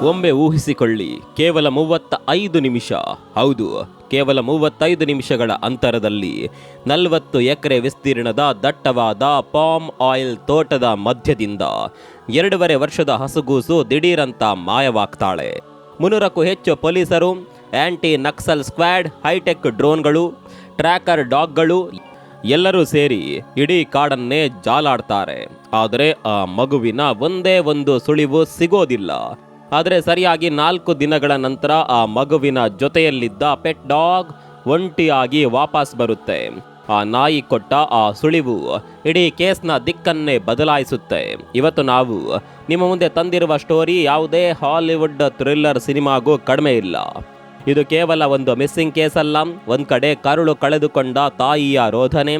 ಒಮ್ಮೆ ಊಹಿಸಿಕೊಳ್ಳಿ, ಕೇವಲ 35 ನಿಮಿಷ, ಹೌದು ಕೇವಲ 35 ನಿಮಿಷಗಳ ಅಂತರದಲ್ಲಿ 40 ಎಕರೆ ವಿಸ್ತೀರ್ಣದ ದಟ್ಟವಾದ ಪಾಮ್ ಆಯಿಲ್ ತೋಟದ ಮಧ್ಯದಿಂದ 2.5 ವರ್ಷದ ಹಸುಗೂಸು ದಿಢೀರಂತ ಮಾಯವಾಗ್ತಾಳೆ. 300ಕ್ಕೂ ಹೆಚ್ಚು ಪೊಲೀಸರು, ಆಂಟಿ ನಕ್ಸಲ್ ಸ್ಕ್ವಾಡ್, ಹೈಟೆಕ್ ಡ್ರೋನ್ಗಳು, ಟ್ರ್ಯಾಕರ್ ಡಾಗ್ಗಳು ಎಲ್ಲರೂ ಸೇರಿ ಇಡೀ ಕಾಡನ್ನೇ ಜಾಲಾಡ್ತಾರೆ. ಆದರೆ ಆ ಮಗುವಿನ ಒಂದೇ ಒಂದು ಸುಳಿವು ಸಿಗೋದಿಲ್ಲ. ಆದರೆ ಸರಿಯಾಗಿ 4 ದಿನಗಳ ನಂತರ ಆ ಮಗುವಿನ ಜೊತೆಯಲ್ಲಿದ್ದ ಪೆಟ್ ಡಾಗ್ ಒಂಟಿಯಾಗಿ ವಾಪಸ್ ಬರುತ್ತೆ. ಆ ನಾಯಿ ಕೊಟ್ಟ ಆ ಸುಳಿವು ಇಡೀ ಕೇಸ್ನ ದಿಕ್ಕನ್ನೇ ಬದಲಾಯಿಸುತ್ತೆ. ಇವತ್ತು ನಾವು ನಿಮ್ಮ ಮುಂದೆ ತಂದಿರುವ ಸ್ಟೋರಿ ಯಾವುದೇ ಹಾಲಿವುಡ್ ಥ್ರಿಲ್ಲರ್ ಸಿನಿಮಾಗೂ ಕಡಿಮೆ ಇಲ್ಲ. ಇದು ಕೇವಲ ಒಂದು ಮಿಸ್ಸಿಂಗ್ ಕೇಸ್ ಅಲ್ಲ. ಒಂದು ಕಡೆ ಕರುಳು ಕಳೆದುಕೊಂಡ ತಾಯಿಯ ರೋಧನೆ,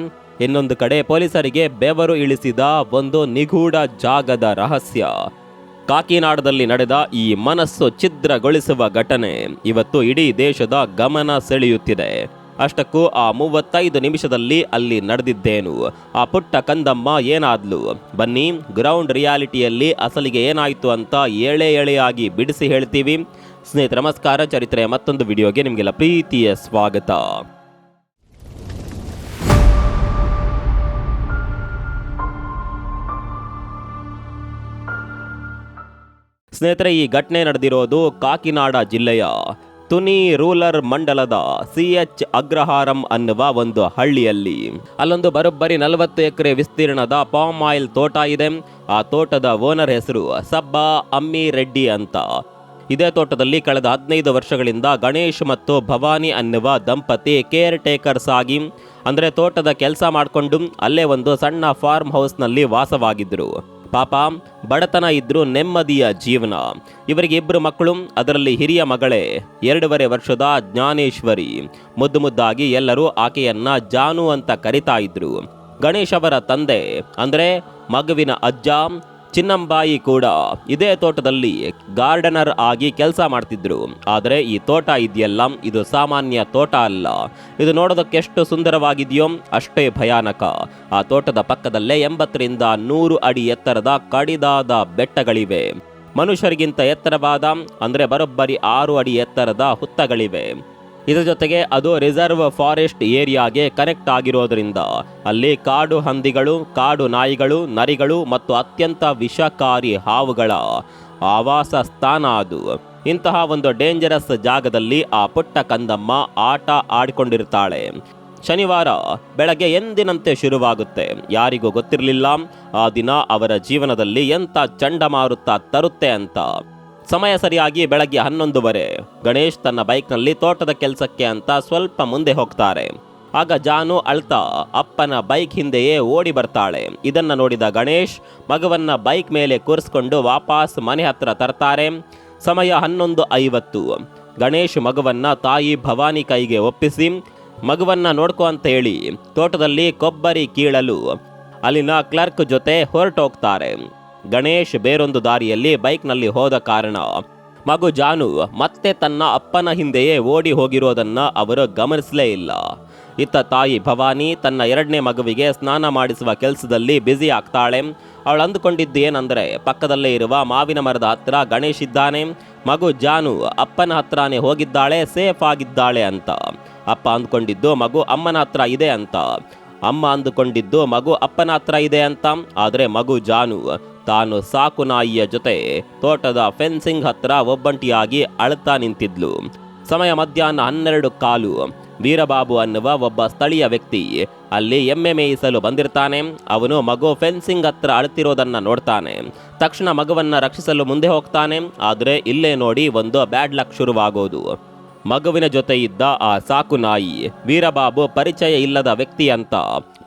ಇನ್ನೊಂದು ಕಡೆ ಪೊಲೀಸರಿಗೆ ಬೆವರು ಇಳಿಸಿದ ಒಂದು ನಿಗೂಢ ಜಾಗದ ರಹಸ್ಯ. ಕಾಕಿನಾಡದಲ್ಲಿ ನಡೆದ ಈ ಮನಸ್ಸು ಛಿದ್ರಗೊಳಿಸುವ ಘಟನೆ ಇವತ್ತು ಇಡೀ ದೇಶದ ಗಮನ ಸೆಳೆಯುತ್ತಿದೆ. ಅಷ್ಟಕ್ಕೂ ಆ 35 ನಿಮಿಷದಲ್ಲಿ ಅಲ್ಲಿ ನಡೆದಿದ್ದೇನು? ಆ ಪುಟ್ಟ ಕಂದಮ್ಮ ಏನಾದ್ಲು? ಬನ್ನಿ, ಗ್ರೌಂಡ್ ರಿಯಾಲಿಟಿಯಲ್ಲಿ ಅಸಲಿಗೆ ಏನಾಯಿತು ಅಂತ ಎಳೆಯಾಗಿ ಬಿಡಿಸಿ ಹೇಳ್ತೀವಿ. ಸ್ನೇಹಿತರೆ ನಮಸ್ಕಾರ, ಚರಿತ್ರೆಯ ಮತ್ತೊಂದು ವಿಡಿಯೋಗೆ ನಿಮಗೆಲ್ಲ ಪ್ರೀತಿಯ ಸ್ವಾಗತ. ಸ್ನೇಹಿತರೆ, ಈ ಘಟನೆ ನಡೆದಿರೋದು ಕಾಕಿನಾಡ ಜಿಲ್ಲೆಯ ತುನಿ ರೂರಲ್ ಮಂಡಲದ CH ಅಗ್ರಹಾರಂ ಅನ್ನುವ ಒಂದು ಹಳ್ಳಿಯಲ್ಲಿ. ಅಲ್ಲೊಂದು ಬರೋಬ್ಬರಿ 40 ಎಕರೆ ವಿಸ್ತೀರ್ಣದ ಪಾಮ್ ಆಯಿಲ್ ತೋಟ ಇದೆ. ಆ ತೋಟದ ಓನರ್ ಹೆಸರು ಸಬ್ಬಾ ಅಮ್ಮಿ ರೆಡ್ಡಿ ಅಂತ. ಇದೇ ತೋಟದಲ್ಲಿ ಕಳೆದ 15 ವರ್ಷಗಳಿಂದ ಗಣೇಶ್ ಮತ್ತು ಭವಾನಿ ಅನ್ನುವ ದಂಪತಿ ಕೇರ್ ಟೇಕರ್ಸ್ ಆಗಿ, ಅಂದರೆ ತೋಟದ ಕೆಲಸ ಮಾಡಿಕೊಂಡು ಅಲ್ಲೇ ಒಂದು ಸಣ್ಣ ಫಾರ್ಮ್ ಹೌಸ್ನಲ್ಲಿ ವಾಸವಾಗಿದ್ದರು. ಪಾಪ ಬಡತನ ಇದ್ರೂ ನೆಮ್ಮದಿಯ ಜೀವನ. ಇವರಿಗೆ 2 ಮಕ್ಕಳು, ಅದರಲ್ಲಿ ಹಿರಿಯ ಮಗಳೇ 2.5 ವರ್ಷದ ಜ್ಞಾನೇಶ್ವರಿ. ಮುದ್ದಾಗಿ ಎಲ್ಲರೂ ಆಕೆಯನ್ನ ಜಾನು ಅಂತ ಕರಿತಾ ಇದ್ರು. ಗಣೇಶ್ ಅವರ ತಂದೆ ಅಂದರೆ ಮಗುವಿನ ಅಜ್ಜ ಚಿನ್ನಂಬಾಯಿ ಕೂಡ ಇದೇ ತೋಟದಲ್ಲಿ ಗಾರ್ಡನರ್ ಆಗಿ ಕೆಲಸ ಮಾಡ್ತಿದ್ರು. ಆದರೆ ಈ ತೋಟ ಇದೆಯಲ್ಲ, ಇದು ಸಾಮಾನ್ಯ ತೋಟ ಅಲ್ಲ. ಇದು ನೋಡೋದಕ್ಕೆ ಎಷ್ಟು ಸುಂದರವಾಗಿದೆಯೋ ಅಷ್ಟೇ ಭಯಾನಕ. ಆ ತೋಟದ ಪಕ್ಕದಲ್ಲೇ 80ರಿಂದ 100 ಅಡಿ ಎತ್ತರದ ಕಡಿದಾದ ಬೆಟ್ಟಗಳಿವೆ. ಮನುಷ್ಯರಿಗಿಂತ ಎತ್ತರವಾದ ಅಂದರೆ ಬರೋಬ್ಬರಿ 6 ಅಡಿ ಎತ್ತರದ ಹುತ್ತಗಳಿವೆ. ಇದರ ಜೊತೆಗೆ ಅದು ರಿಸರ್ವ್ ಫಾರೆಸ್ಟ್ ಏರಿಯಾಗೆ ಕನೆಕ್ಟ್ ಆಗಿರೋದ್ರಿಂದ ಅಲ್ಲಿ ಕಾಡು ಹಂದಿಗಳು, ಕಾಡು ನಾಯಿಗಳು, ನರಿಗಳು ಮತ್ತು ಅತ್ಯಂತ ವಿಷಕಾರಿ ಹಾವುಗಳ ಆವಾಸ ಸ್ಥಾನ ಅದು. ಇಂತಹ ಒಂದು ಡೇಂಜರಸ್ ಜಾಗದಲ್ಲಿ ಆ ಪುಟ್ಟ ಕಂದಮ್ಮ ಆಟ ಆಡಿಕೊಂಡಿರ್ತಾಳೆ. ಶನಿವಾರ ಬೆಳಗ್ಗೆ ಎಂದಿನಂತೆ ಶುರುವಾಗುತ್ತೆ. ಯಾರಿಗೂ ಗೊತ್ತಿರಲಿಲ್ಲ ಆ ದಿನ ಅವರ ಜೀವನದಲ್ಲಿ ಎಂಥ ಚಂಡಮಾರುತ ತರುತ್ತೆ ಅಂತ. ಸಮಯ ಸರಿಯಾಗಿ ಬೆಳಗ್ಗೆ 11:30. ಗಣೇಶ್ ತನ್ನ ಬೈಕ್ನಲ್ಲಿ ತೋಟದ ಕೆಲಸಕ್ಕೆ ಅಂತ ಸ್ವಲ್ಪ ಮುಂದೆ ಹೋಗ್ತಾರೆ. ಆಗ ಜಾನು ಅಳ್ತಾ ಅಪ್ಪನ ಬೈಕ್ ಹಿಂದೆಯೇ ಓಡಿ ಬರ್ತಾಳೆ. ಇದನ್ನ ನೋಡಿದ ಗಣೇಶ್ ಮಗುವನ್ನ ಬೈಕ್ ಮೇಲೆ ಕೂರಿಸ್ಕೊಂಡು ವಾಪಸ್ ಮನೆ ಹತ್ರ ತರ್ತಾರೆ. ಸಮಯ 11:50. ಗಣೇಶ್ ಮಗುವನ್ನ ತಾಯಿ ಭವಾನಿ ಕೈಗೆ ಒಪ್ಪಿಸಿ ಮಗುವನ್ನ ನೋಡ್ಕೊ ಅಂತ ಹೇಳಿ ತೋಟದಲ್ಲಿ ಕೊಬ್ಬರಿ ಕೀಳಲು ಅಲ್ಲಿನ ಕ್ಲರ್ಕ್ ಜೊತೆ ಹೊರಟೋಗ್ತಾರೆ. ಗಣೇಶ್ ಬೇರೊಂದು ದಾರಿಯಲ್ಲಿ ಬೈಕ್ನಲ್ಲಿ ಹೋದ ಕಾರಣ ಮಗು ಜಾನು ಮತ್ತೆ ತನ್ನ ಅಪ್ಪನ ಹಿಂದೆಯೇ ಓಡಿ ಹೋಗಿರೋದನ್ನ ಅವರು ಗಮನಿಸಲೇ ಇಲ್ಲ. ಇತ್ತ ತಾಯಿ ಭವಾನಿ ತನ್ನ 2ನೇ ಮಗುವಿಗೆ ಸ್ನಾನ ಮಾಡಿಸುವ ಕೆಲಸದಲ್ಲಿ ಬ್ಯುಸಿ ಆಗ್ತಾಳೆ. ಅವಳು ಅಂದುಕೊಂಡಿದ್ದು ಏನಂದ್ರೆ, ಪಕ್ಕದಲ್ಲೇ ಇರುವ ಮಾವಿನ ಮರದ ಹತ್ರ ಗಣೇಶ್ ಇದ್ದಾನೆ, ಮಗು ಜಾನು ಅಪ್ಪನ ಹತ್ರನೇ ಹೋಗಿದ್ದಾಳೆ, ಸೇಫ್ ಆಗಿದ್ದಾಳೆ ಅಂತ. ಅಪ್ಪ ಅಂದ್ಕೊಂಡಿದ್ದು ಮಗು ಅಮ್ಮನ ಹತ್ರ ಇದೆ ಅಂತ. ಅಮ್ಮ ಅಂದುಕೊಂಡಿದ್ದು ಮಗು ಅಪ್ಪನ ಹತ್ರ ಇದೆ ಅಂತ. ಆದರೆ ಮಗು ಜಾನು ತಾನು ಸಾಕು ನಾಯಿಯ ಜೊತೆ ತೋಟದ ಫೆನ್ಸಿಂಗ್ ಹತ್ರ ಒಬ್ಬಂಟಿಯಾಗಿ ಅಳ್ತಾ ನಿಂತಿದ್ಲು. ಸಮಯ ಮಧ್ಯಾಹ್ನ 12:15. ವೀರಬಾಬು ಅನ್ನುವ ಒಬ್ಬ ಸ್ಥಳೀಯ ವ್ಯಕ್ತಿ ಅಲ್ಲಿ ಎಮ್ಮೆ ಮೇಯಿಸಲು ಬಂದಿರ್ತಾನೆ. ಅವನು ಮಗು ಫೆನ್ಸಿಂಗ್ ಹತ್ರ ಅಳ್ತಿರೋದನ್ನ ನೋಡ್ತಾನೆ. ತಕ್ಷಣ ಮಗುವನ್ನ ರಕ್ಷಿಸಲು ಮುಂದೆ ಹೋಗ್ತಾನೆ. ಆದರೆ ಇಲ್ಲೇ ನೋಡಿ ಒಂದು ಬ್ಯಾಡ್ ಲಕ್ ಶುರುವಾಗೋದು. ಮಗುವಿನ ಜೊತೆ ಇದ್ದ ಆ ಸಾಕು ನಾಯಿ ವೀರಬಾಬು ಪರಿಚಯ ಇಲ್ಲದ ವ್ಯಕ್ತಿ ಅಂತ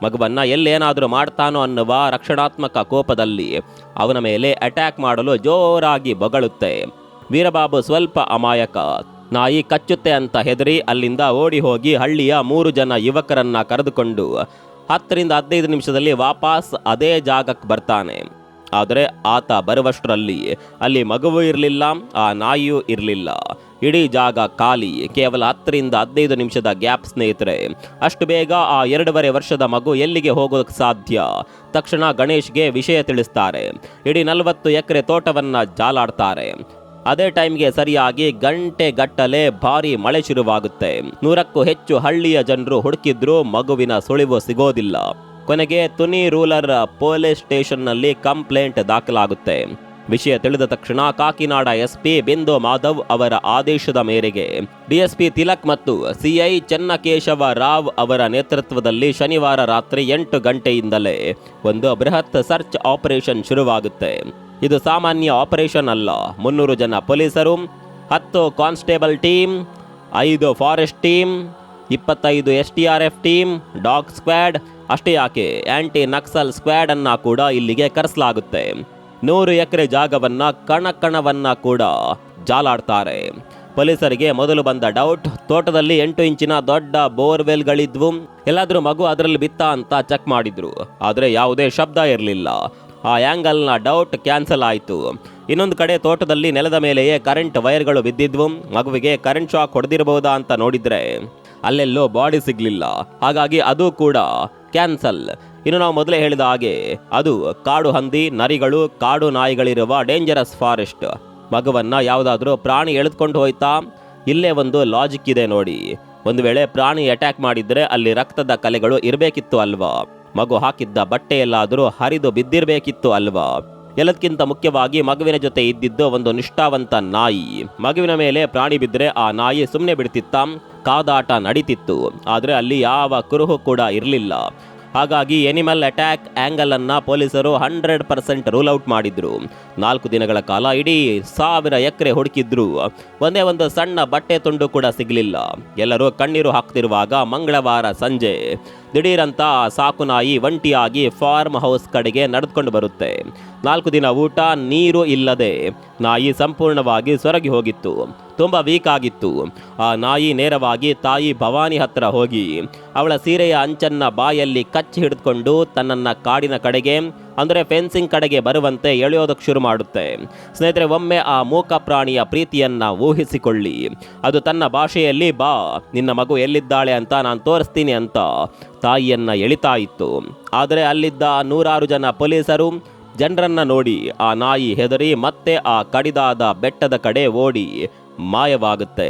ಮಗುವನ್ನ ಎಲ್ಲೇನಾದರೂ ಮಾಡ್ತಾನೋ ಅನ್ನುವ ರಕ್ಷಣಾತ್ಮಕ ಕೋಪದಲ್ಲಿ ಅವನ ಮೇಲೆ ಅಟ್ಯಾಕ್ ಮಾಡಲು ಜೋರಾಗಿ ಬೊಗಳುತ್ತೆ. ವೀರಬಾಬು ಸ್ವಲ್ಪ ಅಮಾಯಕ. ನಾಯಿ ಕಚ್ಚುತ್ತೆ ಅಂತ ಹೆದರಿ ಅಲ್ಲಿಂದ ಓಡಿ ಹೋಗಿ ಹಳ್ಳಿಯ 3 ಜನ ಯುವಕರನ್ನ ಕರೆದುಕೊಂಡು 10ರಿಂದ 15 ನಿಮಿಷದಲ್ಲಿ ವಾಪಸ್ ಅದೇ ಜಾಗಕ್ಕೆ ಬರ್ತಾನೆ. ಆದರೆ ಆತ ಬರುವಷ್ಟರಲ್ಲಿ ಅಲ್ಲಿ ಮಗುವೂ ಇರಲಿಲ್ಲ, ಆ ನಾಯಿಯೂ ಇರಲಿಲ್ಲ. ಇಡೀ ಜಾಗ ಖಾಲಿ. ಕೇವಲ 10ರಿಂದ 15 ನಿಮಿಷದ ಗ್ಯಾಪ್ ಸ್ನೇಹಿತರೆ. ಅಷ್ಟು ಬೇಗ ಆ 2.5 ವರ್ಷದ ಮಗು ಎಲ್ಲಿಗೆ ಹೋಗೋದಕ್ಕೆ ಸಾಧ್ಯ? ತಕ್ಷಣ ಗಣೇಶ್ಗೆ ವಿಷಯ ತಿಳಿಸ್ತಾರೆ. ಇಡೀ 40 ಎಕರೆ ತೋಟವನ್ನ ಜಾಲಾಡ್ತಾರೆ. ಅದೇ ಟೈಮ್ಗೆ ಸರಿಯಾಗಿ ಗಂಟೆಗಟ್ಟಲೆ ಭಾರಿ ಮಳೆ ಶುರುವಾಗುತ್ತೆ. 100ಕ್ಕೂ ಹೆಚ್ಚು ಹಳ್ಳಿಯ ಜನರು ಹುಡುಕಿದ್ರೂ ಮಗುವಿನ ಸುಳಿವು ಸಿಗೋದಿಲ್ಲ. ಕೊನೆಗೆ ತುನಿ ರೂರಲ್ ಪೊಲೀಸ್ ಸ್ಟೇಷನ್ನಲ್ಲಿ ಕಂಪ್ಲೇಂಟ್ ದಾಖಲಾಗುತ್ತೆ. ವಿಷಯ ತಿಳಿದ ತಕ್ಷಣ ಕಾಕಿನಾಡ ಎಸ್ಪಿ ಬಿಂದು ಮಾಧವ್ ಅವರ ಆದೇಶದ ಮೇರೆಗೆ ಡಿಎಸ್ಪಿ ತಿಲಕ್ ಮತ್ತು ಸಿಐ ಚೆನ್ನಕೇಶವ ರಾವ್ ಅವರ ನೇತೃತ್ವದಲ್ಲಿ ಶನಿವಾರ ರಾತ್ರಿ 8 ಗಂಟೆಯಿಂದಲೇ ಒಂದು ಬೃಹತ್ ಸರ್ಚ್ ಆಪರೇಷನ್ ಶುರುವಾಗುತ್ತೆ. ಇದು ಸಾಮಾನ್ಯ ಆಪರೇಷನ್ ಅಲ್ಲ. 300 ಜನ ಪೊಲೀಸರು, 10 constable team, 5 forest team, 25 STRF team, dog squad, ಅಷ್ಟೇ ಯಾಕೆ ಆಂಟಿ ನಕ್ಸಲ್ ಸ್ಕ್ವಾಡ್ ಅನ್ನ ಕೂಡ ಇಲ್ಲಿಗೆ ಕರೆಸಲಾಗುತ್ತೆ. 100 ಎಕರೆ ಜಾಗವನ್ನ ಕಣಕಣವನ್ನ ಕೂಡ ಜಾಲಾಡ್ತಾರೆ. ಪೊಲೀಸರಿಗೆ ಮೊದಲು ಬಂದ ಡೌಟ್, ತೋಟದಲ್ಲಿ 8 ಇಂಚಿನ ದೊಡ್ಡ ಬೋರ್ವೆಲ್ಗಳಿದ್ವು, ಎಲ್ಲಾದ್ರೂ ಮಗು ಅದರಲ್ಲಿ ಬಿತ್ತ ಅಂತ ಚೆಕ್ ಮಾಡಿದ್ರು, ಆದರೆ ಯಾವುದೇ ಶಬ್ದ ಇರಲಿಲ್ಲ. ಆ ಆ್ಯಂಗಲ್ನ ಡೌಟ್ ಕ್ಯಾನ್ಸಲ್ ಆಯಿತು. ಇನ್ನೊಂದು ಕಡೆ ತೋಟದಲ್ಲಿ ನೆಲದ ಮೇಲೆಯೇ ಕರೆಂಟ್ ವೈರ್ಗಳು ಬಿದ್ದಿದ್ವು, ಮಗುವಿಗೆ ಕರೆಂಟ್ ಶಾಕ್ ಹೊಡೆದಿರಬಹುದಾ ಅಂತ ನೋಡಿದ್ರೆ ಅಲ್ಲೆಲ್ಲೋ ಬಾಡಿ ಸಿಗ್ಲಿಲ್ಲ, ಹಾಗಾಗಿ ಅದು ಕೂಡ ಕ್ಯಾನ್ಸಲ್. ಇನ್ನು ನಾವು ಮೊದಲೇ ಹೇಳಿದ ಹಾಗೆ ಅದು ಕಾಡು ಹಂದಿ, ನರಿಗಳು, ಕಾಡು ನಾಯಿಗಳಿರುವ ಡೇಂಜರಸ್ ಫಾರೆಸ್ಟ್. ಮಗುವನ್ನ ಯಾವುದಾದ್ರೂ ಪ್ರಾಣಿ ಎಳೆದುಕೊಂಡು ಹೋಯ್ತಾ? ಇಲ್ಲೇ ಒಂದು ಲಾಜಿಕ್ ಇದೆ ನೋಡಿ. ಒಂದು ವೇಳೆ ಪ್ರಾಣಿ ಅಟ್ಯಾಕ್ ಮಾಡಿದ್ರೆ ಅಲ್ಲಿ ರಕ್ತದ ಕಲೆಗಳು ಇರಬೇಕಿತ್ತು ಅಲ್ವಾ? ಮಗು ಹಾಕಿದ್ದ ಬಟ್ಟೆ ಎಲ್ಲಾದರೂ ಹರಿದು ಬಿದ್ದಿರಬೇಕಿತ್ತು ಅಲ್ವಾ? ಎಲ್ಲದಕ್ಕಿಂತ ಮುಖ್ಯವಾಗಿ ಮಗುವಿನ ಜೊತೆ ಇದ್ದಿದ್ದು ಒಂದು ನಿಷ್ಠಾವಂತ ನಾಯಿ. ಮಗುವಿನ ಮೇಲೆ ಪ್ರಾಣಿ ಬಿದ್ದರೆ ಆ ನಾಯಿ ಸುಮ್ಮನೆ ಬಿಡ್ತಿತ್ತ? ಕಾದಾಟ ನಡೀತಿತ್ತು, ಆದರೆ ಅಲ್ಲಿ ಯಾವ ಕುರುಹು ಕೂಡ ಇರಲಿಲ್ಲ. ಹಾಗಾಗಿ ಎನಿಮಲ್ ಅಟ್ಯಾಕ್ ಆ್ಯಂಗಲ್ ಅನ್ನ ಪೊಲೀಸರು 100% ರೂಲ್ ಔಟ್ ಮಾಡಿದ್ರು. 4 ದಿನಗಳ ಕಾಲ ಇಡೀ 1000 ಎಕರೆ ಹುಡುಕಿದ್ರು, ಒಂದೇ ಒಂದು ಸಣ್ಣ ಬಟ್ಟೆ ತುಂಡು ಕೂಡ ಸಿಗಲಿಲ್ಲ. ಎಲ್ಲರೂ ಕಣ್ಣೀರು ಹಾಕ್ತಿರುವಾಗ ಮಂಗಳವಾರ ಸಂಜೆ ದಿಢೀರಂತ ಸಾಕು ನಾಯಿ ಒಂಟಿಯಾಗಿ ಫಾರ್ಮ್ ಹೌಸ್ ಕಡೆಗೆ ನಡೆದುಕೊಂಡು ಬರುತ್ತೆ. 4 ದಿನ ಊಟ ನೀರು ಇಲ್ಲದೆ ನಾಯಿ ಸಂಪೂರ್ಣವಾಗಿ ಸೊರಗಿ ಹೋಗಿತ್ತು, ತುಂಬಾ ವೀಕ್ ಆಗಿತ್ತು. ಆ ನಾಯಿ ನೇರವಾಗಿ ತಾಯಿ ಭವಾನಿ ಹತ್ರ ಹೋಗಿ ಅವಳ ಸೀರೆಯ ಅಂಚನ್ನ ಬಾಯಲ್ಲಿ ಕಚ್ಚಿ ಹಿಡಿದುಕೊಂಡು ತನ್ನನ್ನ ಕಾಡಿನ ಕಡೆಗೆ, ಅಂದರೆ ಫೆನ್ಸಿಂಗ್ ಕಡೆಗೆ ಬರುವಂತೆ ಎಳೆಯೋದಕ್ಕೆ ಶುರು ಮಾಡುತ್ತೆ. ಸ್ನೇಹಿತರೆ, ಒಮ್ಮೆ ಆ ಮೂಕ ಪ್ರಾಣಿಯ ಪ್ರೀತಿಯನ್ನ ಊಹಿಸಿಕೊಳ್ಳಿ. ಅದು ತನ್ನ ಭಾಷೆಯಲ್ಲಿ ಬಾ, ನಿನ್ನ ಮಗು ಎಲ್ಲಿದ್ದಾಳೆ ಅಂತ ನಾನು ತೋರಿಸ್ತೀನಿ ಅಂತ ತಾಯಿಯನ್ನ ಎಳಿತಾ ಇತ್ತು. ಆದರೆ ಅಲ್ಲಿದ್ದ 100 ಜನ ಪೊಲೀಸರು ಜನರನ್ನ ನೋಡಿ ಆ ನಾಯಿ ಹೆದರಿ ಮತ್ತೆ ಆ ಕಡಿದಾದ ಬೆಟ್ಟದ ಕಡೆ ಓಡಿ ಮಾಯವಾಗುತ್ತೆ.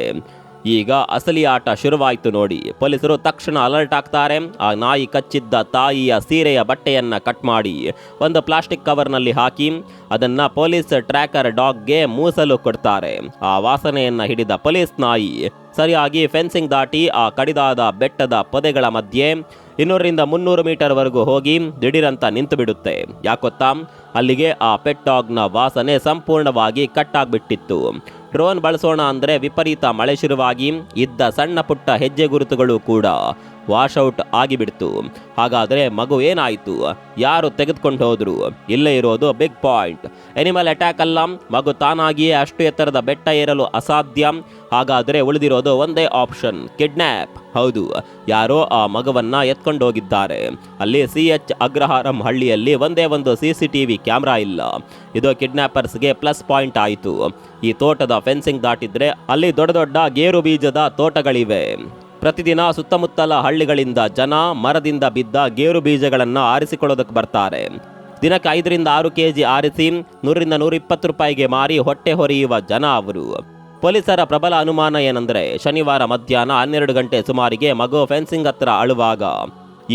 ಈಗ ಅಸಲಿ ಆಟ ಶುರುವಾಯಿತು ನೋಡಿ. ಪೊಲೀಸರು ತಕ್ಷಣ ಅಲರ್ಟ್ ಆಗ್ತಾರೆ. ಆ ನಾಯಿ ಕಚ್ಚಿದ್ದ ತಾಯಿಯ ಸೀರೆಯ ಬಟ್ಟೆಯನ್ನ ಕಟ್ ಮಾಡಿ ಒಂದು ಪ್ಲಾಸ್ಟಿಕ್ ಕವರ್ನಲ್ಲಿ ಹಾಕಿ ಅದನ್ನ ಪೊಲೀಸ್ ಟ್ರ್ಯಾಕರ್ ಡಾಗ್ಗೆ ಮೂಸಲು ಕೊಡ್ತಾರೆ. ಆ ವಾಸನೆಯನ್ನ ಹಿಡಿದ ಪೊಲೀಸ್ ನಾಯಿ ಸರಿಯಾಗಿ ಫೆನ್ಸಿಂಗ್ ದಾಟಿ ಆ ಕಡಿದಾದ ಬೆಟ್ಟದ ಪೊದೆಗಳ ಮಧ್ಯೆ 200ರಿಂದ 300 ಮೀಟರ್ವರೆಗೂ ಹೋಗಿ ದಿಢೀರಂತ ನಿಂತು ಬಿಡುತ್ತೆ. ಯಾಕೊತ್ತಾ? ಅಲ್ಲಿಗೆ ಆ ಪೆಟ್ ಡಾಗ್ನ ವಾಸನೆ ಸಂಪೂರ್ಣವಾಗಿ ಕಟ್ ಆಗ್ಬಿಟ್ಟಿತ್ತು. ಡ್ರೋನ್ ಬಳಸೋಣ ಅಂದರೆ ವಿಪರೀತ ಮಳೆ ಶುರುವಾಗಿ ಇದ್ದ ಸಣ್ಣ ಪುಟ್ಟ ಹೆಜ್ಜೆ ಗುರುತುಗಳು ಕೂಡ ವಾಶ್ಔಟ್ ಆಗಿಬಿಡ್ತು. ಹಾಗಾದರೆ ಮಗು ಏನಾಯಿತು? ಯಾರು ತೆಗೆದುಕೊಂಡು ಹೋದ್ರು? ಇಲ್ಲೇ ಇರೋದು ಬಿಗ್ ಪಾಯಿಂಟ್. ಎನಿಮಲ್ ಅಟ್ಯಾಕ್ ಅಲ್ಲ, ಮಗು ತಾನಾಗಿಯೇ ಅಷ್ಟು ಎತ್ತರದ ಬೆಟ್ಟ ಏರಲು ಅಸಾಧ್ಯ. ಹಾಗಾದರೆ ಉಳಿದಿರೋದು ಒಂದೇ ಆಪ್ಷನ್, ಕಿಡ್ನ್ಯಾಪ್. ಹೌದು, ಯಾರೋ ಆ ಮಗುವನ್ನ ಎತ್ಕೊಂಡು ಹೋಗಿದ್ದಾರೆ. ಅಲ್ಲಿ CH ಅಗ್ರಹಾರಂ ಹಳ್ಳಿಯಲ್ಲಿ ಒಂದೇ ಒಂದು CCTV ಕ್ಯಾಮ್ರಾ ಇಲ್ಲ. ಇದು ಕಿಡ್ನ್ಯಾಪರ್ಸ್ಗೆ ಪ್ಲಸ್ ಪಾಯಿಂಟ್ ಆಯಿತು. ಈ ತೋಟದ ಫೆನ್ಸಿಂಗ್ ದಾಟಿದ್ರೆ ಅಲ್ಲಿ ದೊಡ್ಡ ದೊಡ್ಡ ಗೇರು ಬೀಜದ ತೋಟಗಳಿವೆ. ಪ್ರತಿದಿನ ಸುತ್ತಮುತ್ತಲ ಹಳ್ಳಿಗಳಿಂದ ಜನ ಮರದಿಂದ ಬಿದ್ದ ಗೇರು ಬೀಜಗಳನ್ನು ಆರಿಸಿಕೊಳ್ಳೋದಕ್ಕೆ ಬರ್ತಾರೆ. ದಿನಕ್ಕೆ 5ರಿಂದ 6 kg ಆರಿಸಿ 100ರಿಂದ 120 ರೂಪಾಯಿಗೆ ಮಾರಿ ಹೊಟ್ಟೆ ಹೊರೆಯುವ ಜನ ಅವರು. ಪೊಲೀಸರ ಪ್ರಬಲ ಅನುಮಾನ ಏನಂದ್ರೆ, ಶನಿವಾರ ಮಧ್ಯಾಹ್ನ 12 ಗಂಟೆ ಸುಮಾರಿಗೆ ಮಗು ಫೆನ್ಸಿಂಗ್ ಹತ್ರ ಅಳುವಾಗ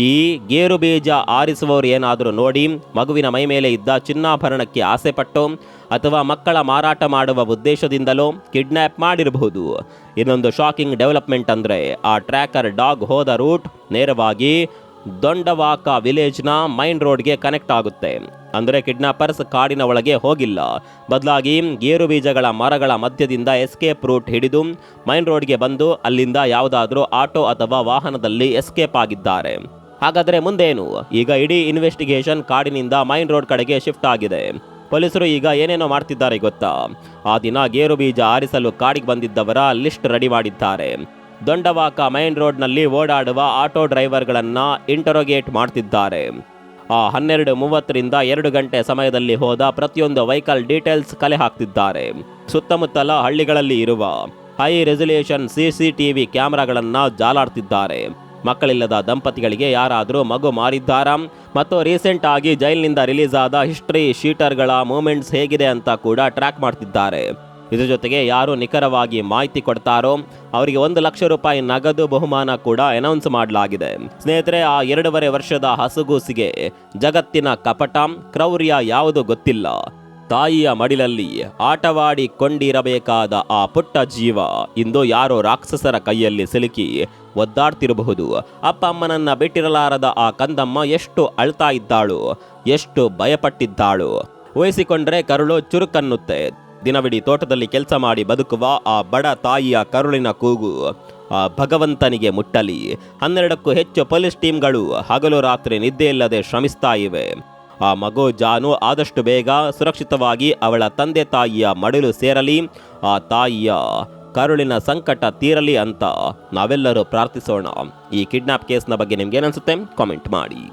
ಈ ಗೇರು ಬೀಜ ಆರಿಸುವವರು ಏನಾದರೂ ನೋಡಿ ಮಗುವಿನ ಮೈ ಮೇಲೆ ಇದ್ದ ಚಿನ್ನಾಭರಣಕ್ಕೆ ಆಸೆಪಟ್ಟು ಅಥವಾ ಮಕ್ಕಳ ಮಾರಾಟ ಮಾಡುವ ಉದ್ದೇಶದಿಂದಲೋ ಕಿಡ್ನ್ಯಾಪ್ ಮಾಡಿರಬಹುದು. ಇನ್ನೊಂದು ಶಾಕಿಂಗ್ ಡೆವಲಪ್ಮೆಂಟ್ ಅಂದರೆ, ಆ ಟ್ರ್ಯಾಕರ್ ಡಾಗ್ ಹೋದ ರೂಟ್ ನೇರವಾಗಿ ದೊಂಡವಾಕ ವಿಲೇಜ್ನ ಮೈನ್ ರೋಡ್ಗೆ ಕನೆಕ್ಟ್ ಆಗುತ್ತೆ. ಅಂದರೆ ಕಿಡ್ನಾಪರ್ಸ್ ಕಾಡಿನ ಒಳಗೆ ಹೋಗಿಲ್ಲ, ಬದಲಾಗಿ ಗೇರು ಬೀಜಗಳ ಮರಗಳ ಮಧ್ಯದಿಂದ ಎಸ್ಕೇಪ್ ರೂಟ್ ಹಿಡಿದು ಮೈನ್ ರೋಡ್ಗೆ ಬಂದು ಅಲ್ಲಿಂದ ಯಾವುದಾದ್ರೂ ಆಟೋ ಅಥವಾ ವಾಹನದಲ್ಲಿ ಎಸ್ಕೇಪ್ ಆಗಿದ್ದಾರೆ. ಹಾಗಾದರೆ ಮುಂದೇನು? ಈಗ ಇಡೀ ಇನ್ವೆಸ್ಟಿಗೇಷನ್ ಕಾಡಿನಿಂದ ಮೈನ್ ರೋಡ್ ಕಡೆಗೆ ಶಿಫ್ಟ್ ಆಗಿದೆ. ಪೊಲೀಸರು ಈಗ ಏನೇನೋ ಮಾಡ್ತಿದ್ದಾರೆ ಗೊತ್ತಾ? ಆ ದಿನ ಗೇರು ಬೀಜ ಆರಿಸಲು ಕಾಡಿಗೆ ಬಂದಿದ್ದವರ ಲಿಸ್ಟ್ ರೆಡಿ ಮಾಡಿದ್ದಾರೆ. ದೊಂಡವಾಕ ಮೈನ್ ರೋಡ್ನಲ್ಲಿ ಓಡಾಡುವ ಆಟೋ ಡ್ರೈವರ್ಗಳನ್ನು ಇಂಟರೋಗೇಟ್ ಮಾಡ್ತಿದ್ದಾರೆ. ಆ 12:30ರಿಂದ 2 ಗಂಟೆ ಸಮಯದಲ್ಲಿ ಹೋದ ಪ್ರತಿಯೊಂದು ವೆಹಿಕಲ್ ಡೀಟೇಲ್ಸ್ ಕಲೆ ಹಾಕ್ತಿದ್ದಾರೆ. ಸುತ್ತಮುತ್ತಲ ಹಳ್ಳಿಗಳಲ್ಲಿ ಇರುವ ಹೈ ರೆಸಲ್ಯೂಷನ್ CCTV ಕ್ಯಾಮೆರಾಗಳನ್ನು ಜಾಲಾಡ್ತಿದ್ದಾರೆ. ಮಕ್ಕಳಿಲ್ಲದ ದಂಪತಿಗಳಿಗೆ ಯಾರಾದರೂ ಮಗು ಮಾರಿದ್ದಾರಾ ಮತ್ತು ರೀಸೆಂಟ್ ಆಗಿ ಜೈಲಿನಿಂದ ರಿಲೀಸ್ ಆದ ಹಿಸ್ಟ್ರಿ ಶೀಟರ್ಗಳ ಮೂಮೆಂಟ್ಸ್ ಹೇಗಿದೆ ಅಂತ ಕೂಡ ಟ್ರ್ಯಾಕ್ ಮಾಡ್ತಿದ್ದಾರೆ. ಇದ್ರ ಜೊತೆಗೆ ಯಾರು ನಿಖರವಾಗಿ ಮಾಹಿತಿ ಕೊಡ್ತಾರೋ ಅವರಿಗೆ 1 ಲಕ್ಷ ರೂಪಾಯಿ ನಗದು ಬಹುಮಾನ ಕೂಡ ಅನೌನ್ಸ್ ಮಾಡಲಾಗಿದೆ. ಸ್ನೇಹಿತರೆ, ಆ 2.5 ವರ್ಷದ ಹಸುಗೂಸಿಗೆ ಜಗತ್ತಿನ ಕಪಟ ಕ್ರೌರ್ಯ ಯಾವುದು ಗೊತ್ತಿಲ್ಲ. ತಾಯಿಯ ಮಡಿಲಲ್ಲಿ ಆಟವಾಡಿಕೊಂಡಿರಬೇಕಾದ ಆ ಪುಟ್ಟ ಜೀವ ಇಂದು ಯಾರೋ ರಾಕ್ಷಸರ ಕೈಯಲ್ಲಿ ಸಿಲುಕಿ ಒದ್ದಾಡ್ತಿರಬಹುದು. ಅಪ್ಪ ಅಮ್ಮನನ್ನ ಬಿಟ್ಟಿರಲಾರದ ಆ ಕಂದಮ್ಮ ಎಷ್ಟು ಅಳ್ತಾ ಇದ್ದಾಳು, ಎಷ್ಟು ಭಯಪಟ್ಟಿದ್ದಾಳು. ಊಹಿಸಿಕೊಂಡ್ರೆ ಕರುಳು ಚುರುಕನ್ನುತ್ತೆ. ದಿನವಿಡೀ ತೋಟದಲ್ಲಿ ಕೆಲಸ ಮಾಡಿ ಬದುಕುವ ಆ ಬಡ ತಾಯಿಯ ಕರುಳಿನ ಕೂಗು ಆ ಭಗವಂತನಿಗೆ ಮುಟ್ಟಲಿ. 12ಕ್ಕೂ ಹೆಚ್ಚು ಪೊಲೀಸ್ ಟೀಮ್ಗಳು ಹಗಲು ರಾತ್ರಿ ನಿದ್ದೆ ಇಲ್ಲದೆ ಶ್ರಮಿಸ್ತಾ ಇವೆ. ಆ ಮಗು ಜಾನು ಆದಷ್ಟು ಬೇಗ ಸುರಕ್ಷಿತವಾಗಿ ಅವಳ ತಂದೆ ತಾಯಿಯ ಮಡಿಲು ಸೇರಲಿ, ಆ ತಾಯಿಯ ಕರುಳಿನ ಸಂಕಟ ತೀರಲಿ ಅಂತ ನಾವೆಲ್ಲರೂ ಪ್ರಾರ್ಥಿಸೋಣ. ಈ ಕಿಡ್ನಾಪ್ ಕೇಸ್ನ ಬಗ್ಗೆ ನಿಮ್ಗೇನನ್ಸುತ್ತೆ ಕಾಮೆಂಟ್ ಮಾಡಿ.